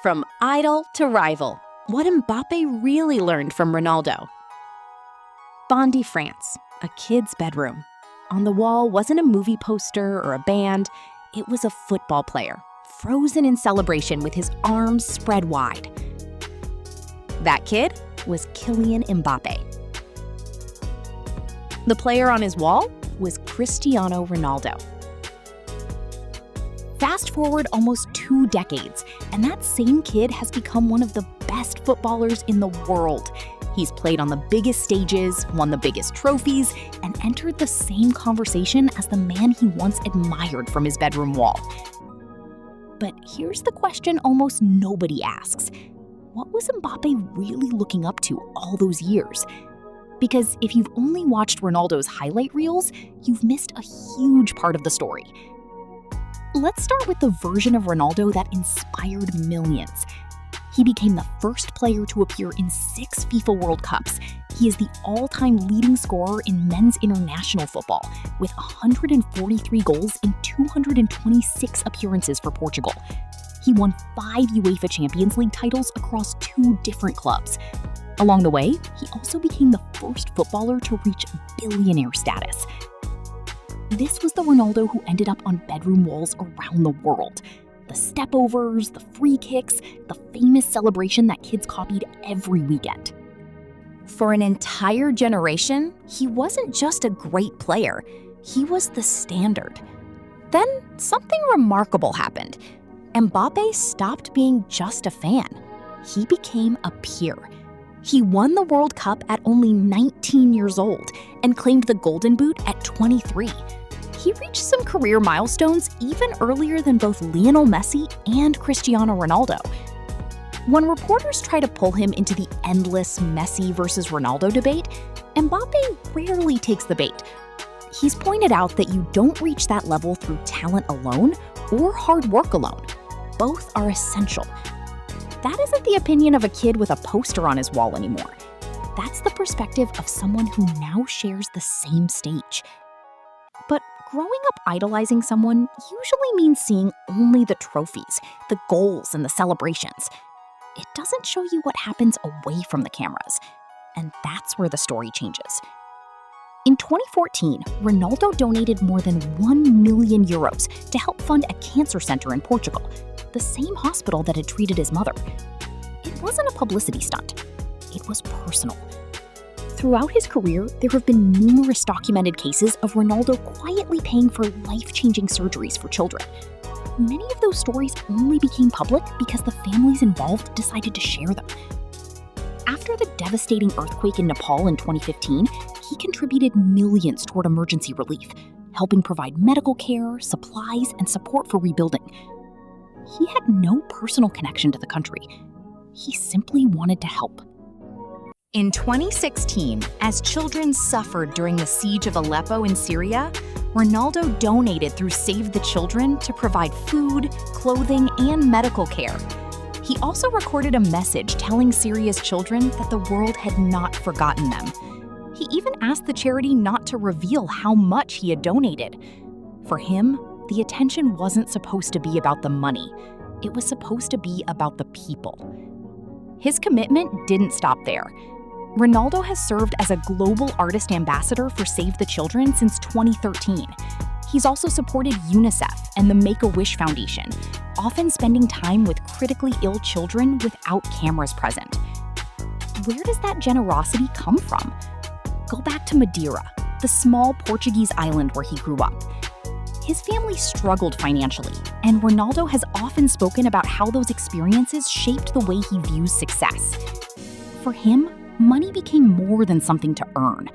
From idol to rival, what Mbappé really learned from Ronaldo. Bondy, France, a kid's bedroom. On the wall wasn't a movie poster or a band, it was a football player, frozen in celebration with his arms spread wide. That kid was Kylian Mbappé. The player on his wall was Cristiano Ronaldo. Fast forward almost 2 decades, and that same kid has become one of the best footballers in the world. He's played on the biggest stages, won the biggest trophies, and entered the same conversation as the man he once admired from his bedroom wall. But here's the question almost nobody asks. What was Mbappé really looking up to all those years? Because if you've only watched Ronaldo's highlight reels, you've missed a huge part of the story. Let's start with the version of Ronaldo that inspired millions. He became the first player to appear in 6 FIFA World Cups. He is the all-time leading scorer in men's international football, with 143 goals in 226 appearances for Portugal. He won 5 UEFA Champions League titles across 2 different clubs. Along the way, he also became the first footballer to reach billionaire status. This was the Ronaldo who ended up on bedroom walls around the world. The stepovers, the free kicks, the famous celebration that kids copied every weekend. For an entire generation, he wasn't just a great player, he was the standard. Then something remarkable happened. Mbappé stopped being just a fan. He became a peer. He won the World Cup at only 19 years old and claimed the Golden Boot at 23. He reached some career milestones even earlier than both Lionel Messi and Cristiano Ronaldo. When reporters try to pull him into the endless Messi versus Ronaldo debate, Mbappé rarely takes the bait. He's pointed out that you don't reach that level through talent alone or hard work alone. Both are essential. That isn't the opinion of a kid with a poster on his wall anymore. That's the perspective of someone who now shares the same stage. But growing up idolizing someone usually means seeing only the trophies, the goals, and the celebrations. It doesn't show you what happens away from the cameras. And that's where the story changes. In 2014, Ronaldo donated more than 1 million euros to help fund a cancer center in Portugal, the same hospital that had treated his mother. It wasn't a publicity stunt. It was personal. Throughout his career, there have been numerous documented cases of Ronaldo quietly paying for life-changing surgeries for children. Many of those stories only became public because the families involved decided to share them. After the devastating earthquake in Nepal in 2015, he contributed millions toward emergency relief, helping provide medical care, supplies, and support for rebuilding. He had no personal connection to the country. He simply wanted to help. In 2016, as children suffered during the siege of Aleppo in Syria, Ronaldo donated through Save the Children to provide food, clothing, and medical care. He also recorded a message telling Syria's children that the world had not forgotten them. He even asked the charity not to reveal how much he had donated. For him, the attention wasn't supposed to be about the money. It was supposed to be about the people. His commitment didn't stop there. Ronaldo has served as a global artist ambassador for Save the Children since 2013. He's also supported UNICEF and the Make-A-Wish Foundation, often spending time with critically ill children without cameras present. Where does that generosity come from? Go back to Madeira, the small Portuguese island where he grew up. His family struggled financially, and Ronaldo has often spoken about how those experiences shaped the way he views success. For him, money became more than something to earn.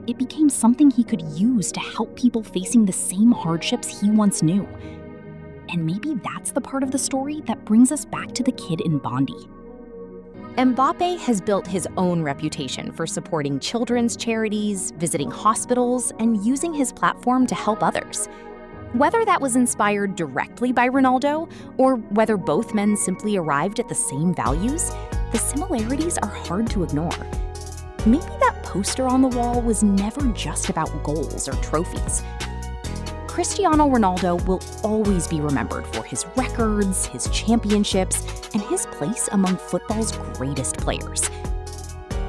It became something he could use to help people facing the same hardships he once knew. And maybe that's the part of the story that brings us back to the kid in Bondy. Mbappé has built his own reputation for supporting children's charities, visiting hospitals, and using his platform to help others. Whether that was inspired directly by Ronaldo, or whether both men simply arrived at the same values, the similarities are hard to ignore. Maybe that poster on the wall was never just about goals or trophies. Cristiano Ronaldo will always be remembered for his records, his championships, and his place among football's greatest players.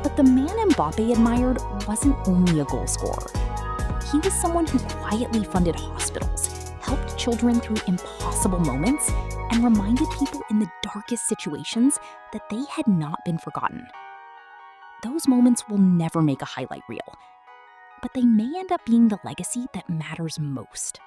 But the man Mbappé admired wasn't only a goal scorer. He was someone who quietly funded hospitals, helped children through impossible moments, and reminded people in the darkest situations that they had not been forgotten. Those moments will never make a highlight reel, but they may end up being the legacy that matters most.